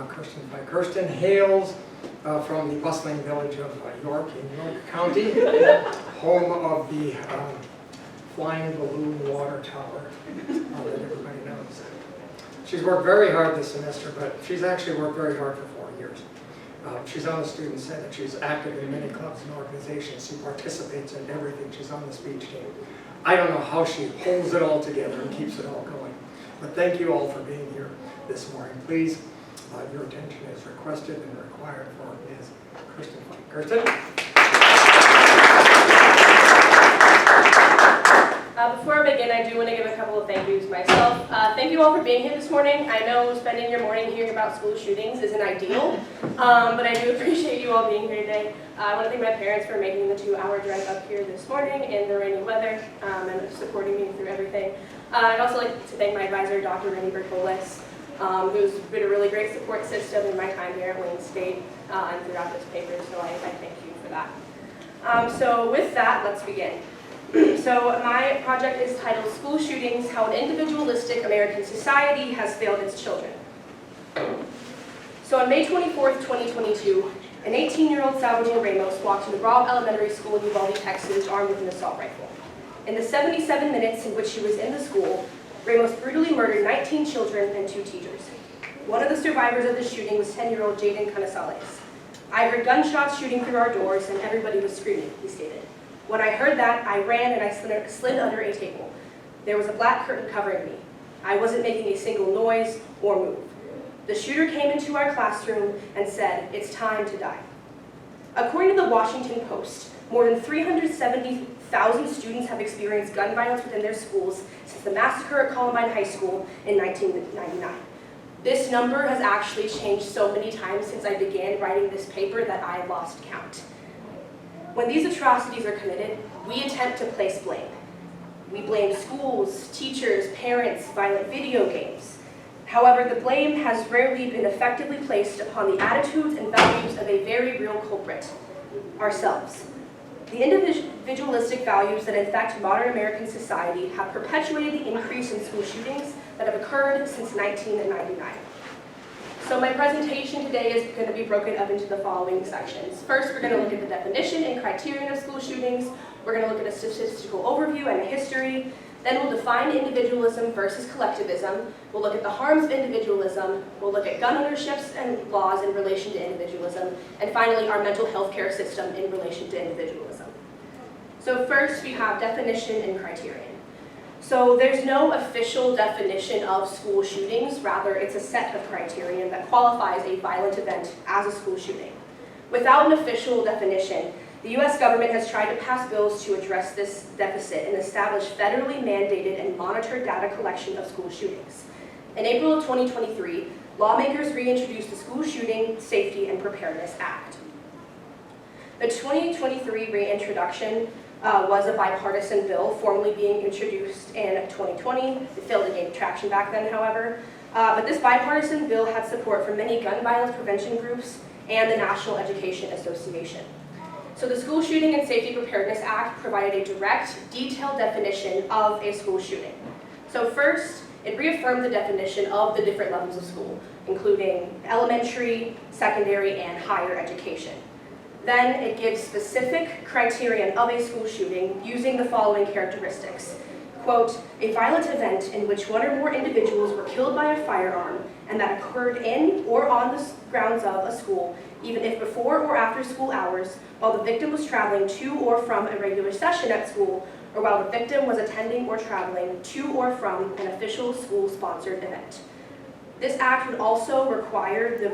Kirsten Fike. Kirsten hails from the bustling village of York in York County, home of the flying balloon water tower that everybody knows. She's worked very hard this semester, but she's actually worked very hard for 4 years. She's on the student senate. She's active in many clubs and organizations. She participates in everything. She's on the speech team. I don't know how she holds it all together and keeps it all going. But thank you all for being here this morning. Please, your attention is requested and required for Ms. Kirsten Fike. Kirsten? Before I begin, I do want to give a couple of thank yous myself. Thank you all for being here this morning. I know spending your morning hearing about school shootings isn't ideal, but I do appreciate you all being here today. I want to thank my parents for making the 2-hour drive up here this morning in the rainy weather and supporting me through everything. I'd also like to thank my advisor, Dr. Randy Bertolis, who's been a really great support system in my time here at Wayne State and throughout this paper, so I thank you for that. So with that, let's begin. So my project is titled School Shootings, How an Individualistic American Society Has Failed Its Children. So on May 24th, 2022, an 18-year-old Salvador Ramos walked into Robb Elementary School in Uvalde, Texas, armed with an assault rifle. In the 77 minutes in which he was in the school, Ramos brutally murdered 19 children and 2 teachers. One of the survivors of the shooting was 10-year-old Jaden Canizales. I heard gunshots shooting through our doors and everybody was screaming, he stated. When I heard that, I ran and I slid under a table. There was a black curtain covering me. I wasn't making a single noise or move. The shooter came into our classroom and said, "It's time to die." According to the Washington Post, more than 370,000 students have experienced gun violence within their schools since the massacre at Columbine High School in 1999. This number has actually changed so many times since I began writing this paper that I lost count. When these atrocities are committed, we attempt to place blame. We blame schools, teachers, parents, violent video games. However, the blame has rarely been effectively placed upon the attitudes and values of a very real culprit, ourselves. The individualistic values that infect modern American society have perpetuated the increase in school shootings that have occurred since 1999. So my presentation today is going to be broken up into the following sections. First, we're going to look at the definition and criterion of school shootings. We're going to look at a statistical overview and a history. Then we'll define individualism versus collectivism. We'll look at the harms of individualism. We'll look at gun ownerships and laws in relation to individualism. And finally, our mental health care system in relation to individualism. So first, we have definition and criterion. So there's no official definition of school shootings, rather it's a set of criterion that qualifies a violent event as a school shooting. Without an official definition, the US government has tried to pass bills to address this deficit and establish federally mandated and monitored data collection of school shootings. In April of 2023, lawmakers reintroduced the School Shooting Safety and Preparedness Act. The 2023 reintroduction was a bipartisan bill formally being introduced in 2020. It failed to gain traction back then, however. But this bipartisan bill had support from many gun violence prevention groups and the National Education Association. So the School Shooting and Safety Preparedness Act provided a direct, detailed definition of a school shooting. So first, it reaffirmed the definition of the different levels of school, including elementary, secondary, and higher education. Then it gives specific criterion of a school shooting using the following characteristics. Quote, a violent event in which one or more individuals were killed by a firearm and that occurred in or on the grounds of a school, even if before or after school hours, while the victim was traveling to or from a regular session at school, or while the victim was attending or traveling to or from an official school-sponsored event. This act would also require the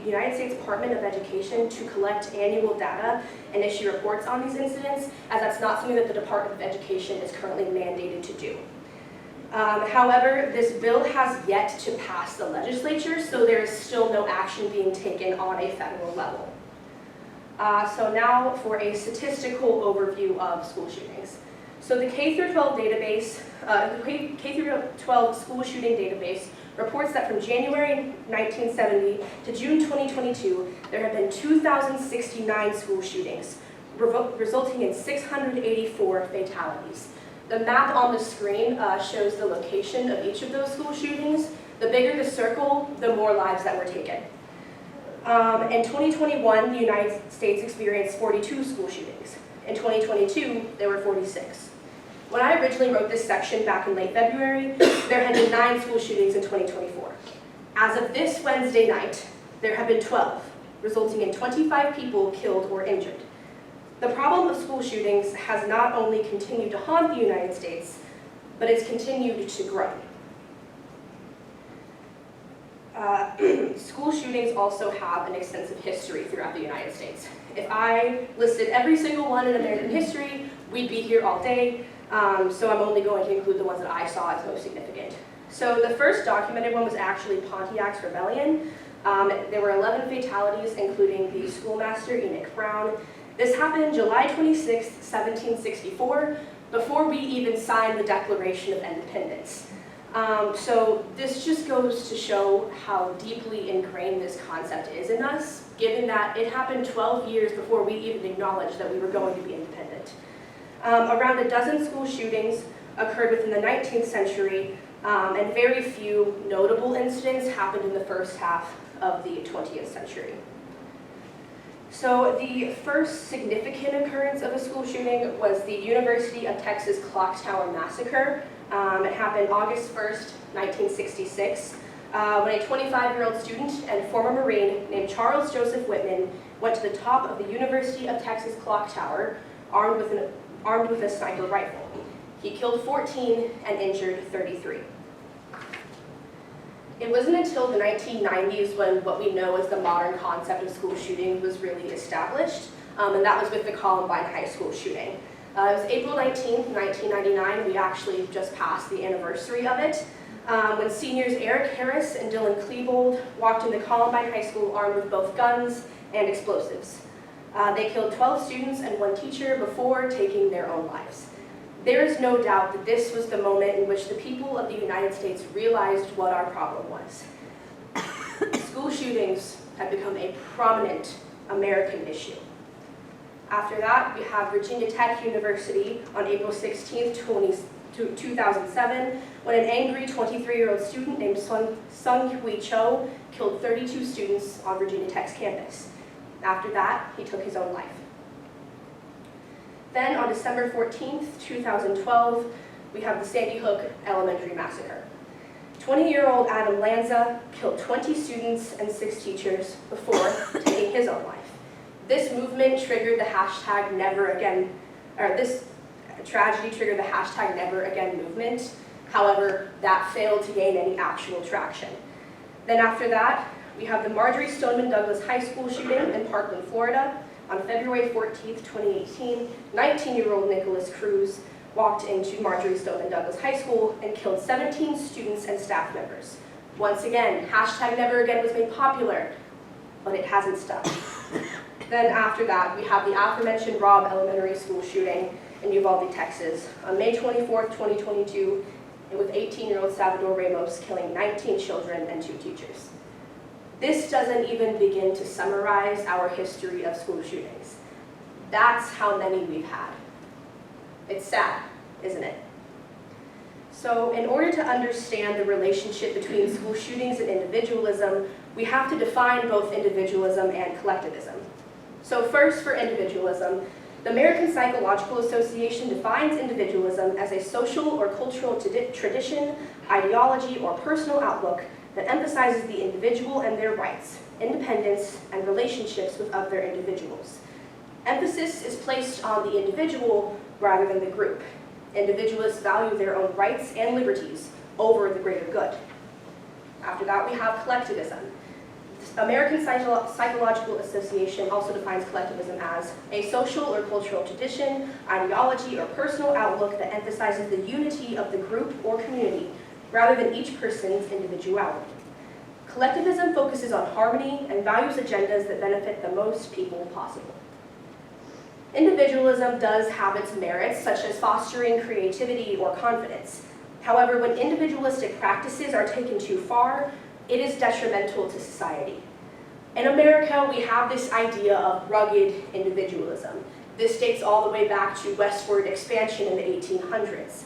United States Department of Education to collect annual data and issue reports on these incidents, as that's not something that the Department of Education is currently mandated to do. However, this bill has yet to pass the legislature, so there is still no action being taken on a federal level. So now for a statistical overview of school shootings. So the K-12 database, the K-12 school shooting database reports that from January 1970 to June 2022, there have been 2,069 school shootings, resulting in 684 fatalities. The map on the screen shows the location of each of those school shootings. The bigger the circle, the more lives that were taken. In 2021, the United States experienced 42 school shootings. In 2022, there were 46. When I originally wrote this section back in late February, there had been 9 school shootings in 2024. As of this Wednesday night, there have been 12, resulting in 25 people killed or injured. The problem of school shootings has not only continued to haunt the United States, but it's continued to grow. School shootings also have an extensive history throughout the United States. If I listed every single one in American history, we'd be here all day, so I'm only going to include the ones that I saw as most significant. So the first documented one was actually Pontiac's Rebellion. There were 11 fatalities, including the schoolmaster Enoch Brown. This happened July 26, 1764, before we even signed the Declaration of Independence. So this just goes to show how deeply ingrained this concept is in us, given that it happened 12 years before we even acknowledged that we were going to be independent. Around a dozen school shootings occurred within the 19th century, and very few notable incidents happened in the first half of the 20th century. So the first significant occurrence of a school shooting was the University of Texas Clock Tower Massacre. It happened August 1st, 1966, when a 25-year-old student and former Marine named Charles Joseph Whitman went to the top of the University of Texas Clock Tower armed with a sniper rifle. He killed 14 and injured 33. It wasn't until the 1990s when what we know as the modern concept of school shooting was really established, and that was with the Columbine High School shooting. It was April 19th, 1999. We actually just passed the anniversary of it, when seniors Eric Harris and Dylan Klebold walked into Columbine High School armed with both guns and explosives. They killed 12 students and 1 teacher before taking their own lives. There is no doubt that this was the moment in which the people of the United States realized what our problem was. School shootings have become a prominent American issue. After that, we have Virginia Tech University on April 16th, 2007, when an angry 23-year-old student named Sung Hui Cho killed 32 students on Virginia Tech's campus. After that, he took his own life. Then on December 14th, 2012, we have the Sandy Hook Elementary Massacre. 20-year-old Adam Lanza killed 20 students and 6 teachers before taking his own life. This movement triggered the hashtag #NeverAgain, or this tragedy triggered the hashtag #NeverAgain movement. However, that failed to gain any actual traction. Then after that, we have the Marjory Stoneman Douglas High School shooting in Parkland, Florida. On February 14th, 2018, 19-year-old Nicholas Cruz walked into Marjory Stoneman Douglas High School and killed 17 students and staff members. Once again, hashtag #NeverAgain was made popular, but it hasn't stuck. Then after that, we have the aforementioned Robb Elementary School shooting in Uvalde, Texas, on May 24th, 2022, with 18-year-old Salvador Ramos killing 19 children and 2 teachers. This doesn't even begin to summarize our history of school shootings. That's how many we've had. It's sad, isn't it? So in order to understand the relationship between school shootings and individualism, we have to define both individualism and collectivism. So first, for individualism, the American Psychological Association defines individualism as a social or cultural tradition, ideology, or personal outlook that emphasizes the individual and their rights, independence, and relationships with other individuals. Emphasis is placed on the individual rather than the group. Individualists value their own rights and liberties over the greater good. After that, we have collectivism. The American Psychological Association also defines collectivism as a social or cultural tradition, ideology, or personal outlook that emphasizes the unity of the group or community rather than each person's individuality. Collectivism focuses on harmony and values agendas that benefit the most people possible. Individualism does have its merits, such as fostering creativity or confidence. However, when individualistic practices are taken too far, it is detrimental to society. In America, we have this idea of rugged individualism. This dates all the way back to westward expansion in the 1800s.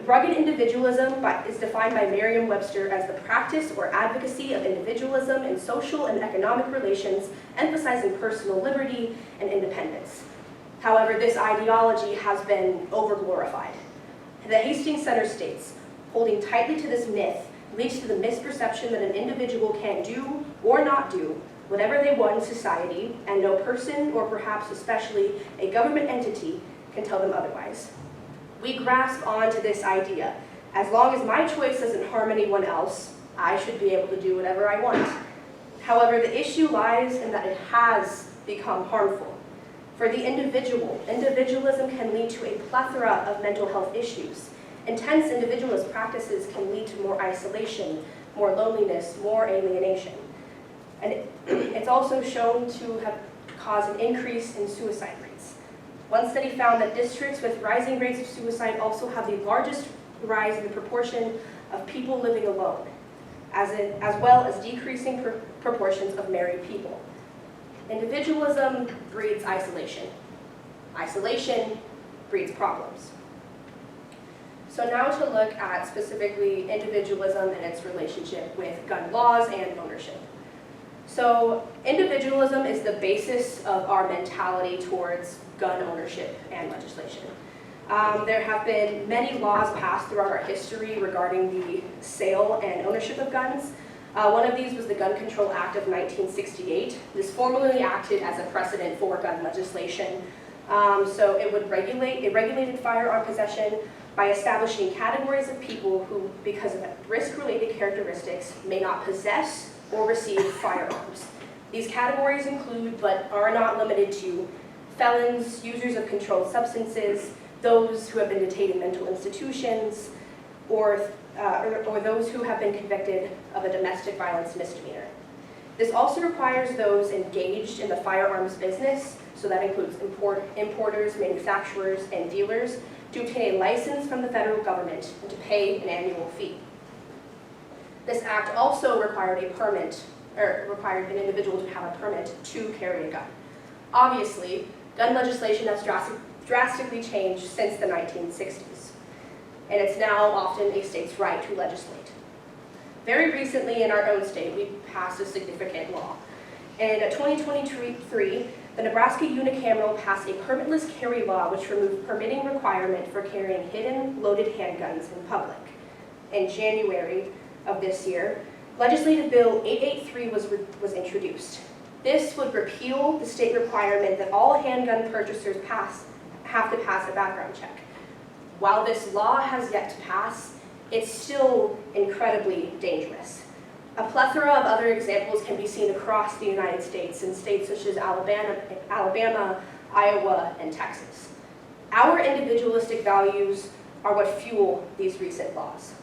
Rugged individualism is defined by Merriam-Webster as the practice or advocacy of individualism in social and economic relations, emphasizing personal liberty and independence. However, this ideology has been overglorified. The Hastings Center states, holding tightly to this myth leads to the misperception that an individual can do or not do whatever they want in society, and no person, or perhaps especially a government entity, can tell them otherwise. We grasp onto this idea. As long as my choice doesn't harm anyone else, I should be able to do whatever I want. However, the issue lies in that it has become harmful. For the individual, individualism can lead to a plethora of mental health issues. Intense individualist practices can lead to more isolation, more loneliness, more alienation. And it's also shown to have caused an increase in suicide rates. One study found that districts with rising rates of suicide also have the largest rise in the proportion of people living alone, as well as decreasing proportions of married people. Individualism breeds isolation. Isolation breeds problems. So now to look at specifically individualism and its relationship with gun laws and ownership. So individualism is the basis of our mentality towards gun ownership and legislation. There have been many laws passed throughout our history regarding the sale and ownership of guns. One of these was the Gun Control Act of 1968. This formally acted as a precedent for gun legislation. So it regulated firearm possession by establishing categories of people who, because of risk-related characteristics, may not possess or receive firearms. These categories include, but are not limited to, felons, users of controlled substances, those who have been detained in mental institutions, or those who have been convicted of a domestic violence misdemeanor. This also requires those engaged in the firearms business, so that includes importers, manufacturers, and dealers, to obtain a license from the federal government and to pay an annual fee. This act also required required an individual to have a permit to carry a gun. Obviously, gun legislation has drastically changed since the 1960s, and it's now often a state's right to legislate. Very recently in our own state, we passed a significant law. In 2023, the Nebraska unicameral passed a permitless carry law which removed permitting requirement for carrying hidden, loaded handguns in public. In January of this year, Legislative Bill 883 was introduced. This would repeal the state requirement that all handgun purchasers have to pass a background check. While this law has yet to pass, it's still incredibly dangerous. A plethora of other examples can be seen across the United States in states such as Alabama, Iowa, and Texas. Our individualistic values are what fuel these recent laws.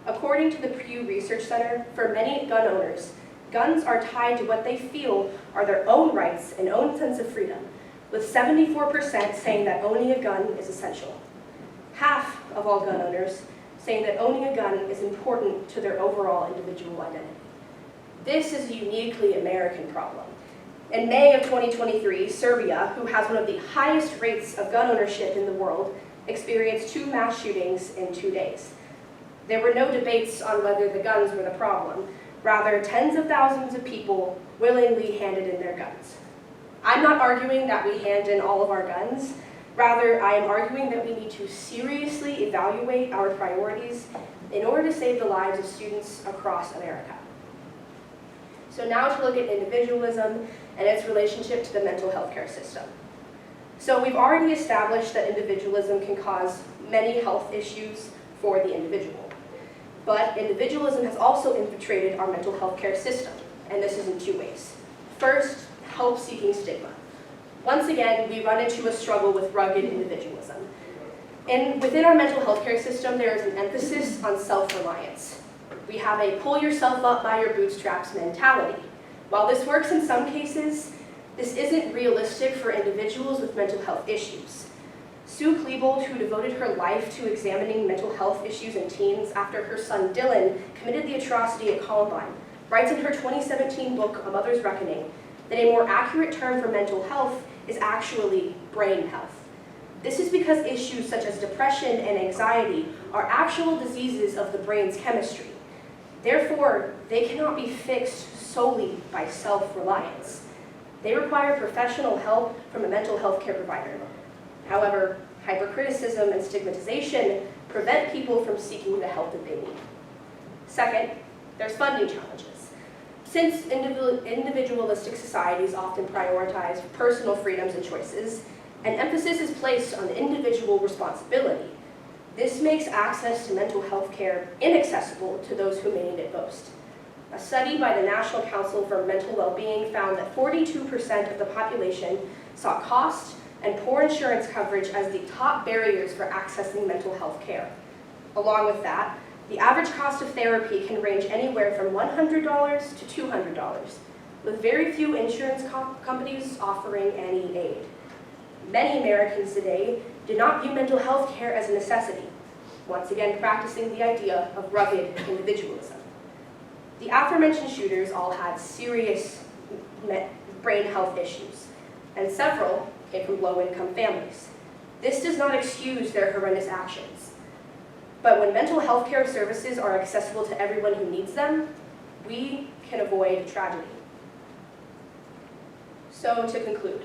According to the Pew Research Center, for many gun owners, guns are tied to what they feel are their own rights and own sense of freedom, with 74% saying that owning a gun is essential. Half of all gun owners saying that owning a gun is important to their overall individual identity. This is a uniquely American problem. In May of 2023, Serbia, who has one of the highest rates of gun ownership in the world, experienced 2 mass shootings in 2 days. There were no debates on whether the guns were the problem. Rather, tens of thousands of people willingly handed in their guns. I'm not arguing that we hand in all of our guns. Rather, I am arguing that we need to seriously evaluate our priorities in order to save the lives of students across America. So now to look at individualism and its relationship to the mental health care system. So we've already established that individualism can cause many health issues for the individual. But individualism has also infiltrated our mental health care system, and this is in 2 ways. First, help-seeking stigma. Once again, we run into a struggle with rugged individualism. Within our mental health care system, there is an emphasis on self-reliance. We have a pull yourself up by your bootstraps mentality. While this works in some cases, this isn't realistic for individuals with mental health issues. Sue Klebold, who devoted her life to examining mental health issues in teens after her son Dylan committed the atrocity at Columbine, writes in her 2017 book, A Mother's Reckoning, that a more accurate term for mental health is actually brain health. This is because issues such as depression and anxiety are actual diseases of the brain's chemistry. Therefore, they cannot be fixed solely by self-reliance. They require professional help from a mental health care provider. However, hypercriticism and stigmatization prevent people from seeking the help that they need. Second, there's funding challenges. Since individualistic societies often prioritize personal freedoms and choices, and emphasis is placed on individual responsibility, this makes access to mental health care inaccessible to those who may need it most. A study by the National Council for Mental Well-Being found that 42% of the population saw cost and poor insurance coverage as the top barriers for accessing mental health care. Along with that, the average cost of therapy can range anywhere from $100 to $200, with very few insurance companies offering any aid. Many Americans today do not view mental health care as a necessity, once again practicing the idea of rugged individualism. The aforementioned shooters all had serious brain health issues, and several came from low-income families. This does not excuse their horrendous actions. But when mental health care services are accessible to everyone who needs them, we can avoid tragedy. So to conclude,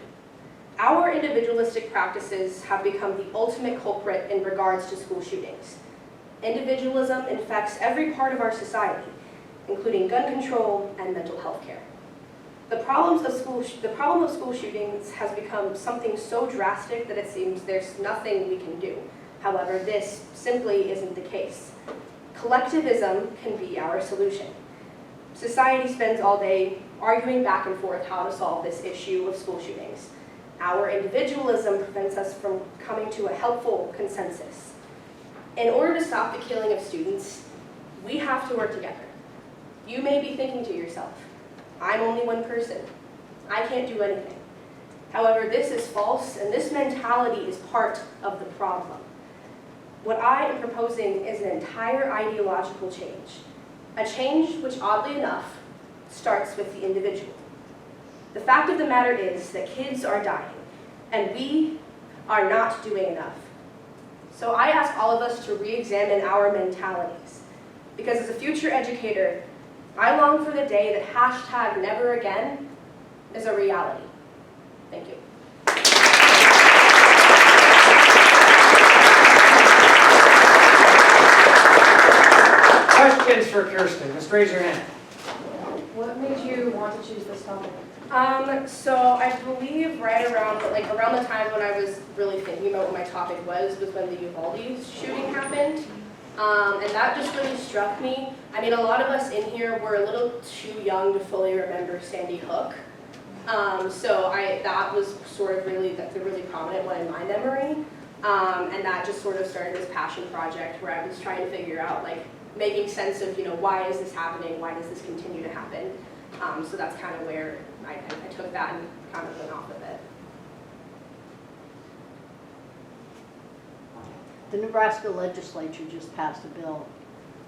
our individualistic practices have become the ultimate culprit in regards to school shootings. Individualism infects every part of our society, including gun control and mental health care. The problem of school shootings has become something so drastic that it seems there's nothing we can do. However, this simply isn't the case. Collectivism can be our solution. Society spends all day arguing back and forth how to solve this issue of school shootings. Our individualism prevents us from coming to a helpful consensus. In order to stop the killing of students, we have to work together. You may be thinking to yourself, I'm only one person. I can't do anything. However, this is false, and this mentality is part of the problem. What I am proposing is an entire ideological change, a change which, oddly enough, starts with the individual. The fact of the matter is that kids are dying, and we are not doing enough. So I ask all of us to re-examine our mentalities, because as a future educator, I long for the day that hashtag never again is a reality. Thank you. Questions for Kirsten? Just raise your hand. What made you want to choose this topic? So I believe right around the time when I was really thinking about what my topic was when the Uvalde shooting happened. And that just really struck me. I mean, a lot of us in here were a little too young to fully remember Sandy Hook. So that was sort of that's a really prominent one in my memory. And that just sort of started this passion project where I was trying to figure out, making sense of, why is this happening? Why does this continue to happen? So that's kind of where I took that and kind of went off of it. The Nebraska legislature just passed a bill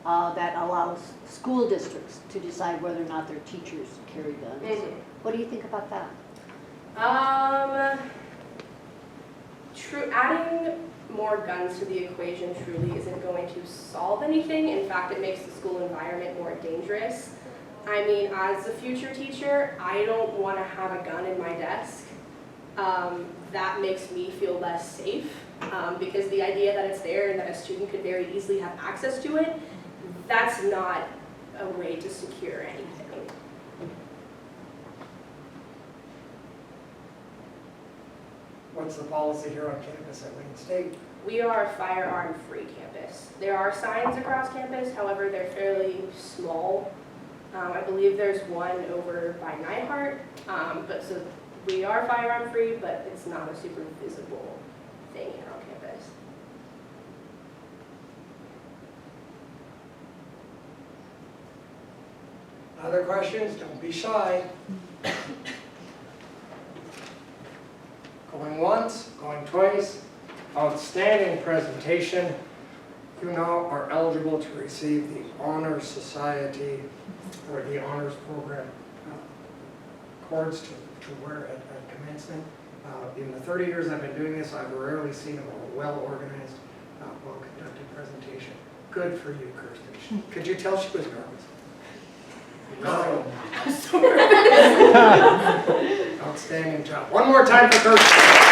that allows school districts to decide whether or not their teachers carry guns. Mm-hmm. What do you think about that? Adding more guns to the equation truly isn't going to solve anything. In fact, it makes the school environment more dangerous. I mean, as a future teacher, I don't want to have a gun in my desk. That makes me feel less safe because the idea that it's there and that a student could very easily have access to it, that's not a way to secure anything. What's the policy here on campus at Wayne State? We are a firearm-free campus. There are signs across campus, however, they're fairly small. I believe there's one over by Neihart, but so we are firearm-free, but it's not a super visible thing here on campus. Other questions? Don't be shy. Going once, going twice. Outstanding presentation. You now are eligible to receive the Honor Society or the Honors Program cords to wear at commencement. In the 30 years I've been doing this, I've rarely seen a more well-organized, well-conducted presentation. Good for you, Kirsten. Could you tell she was nervous? No. Outstanding job. One more time for Kirsten.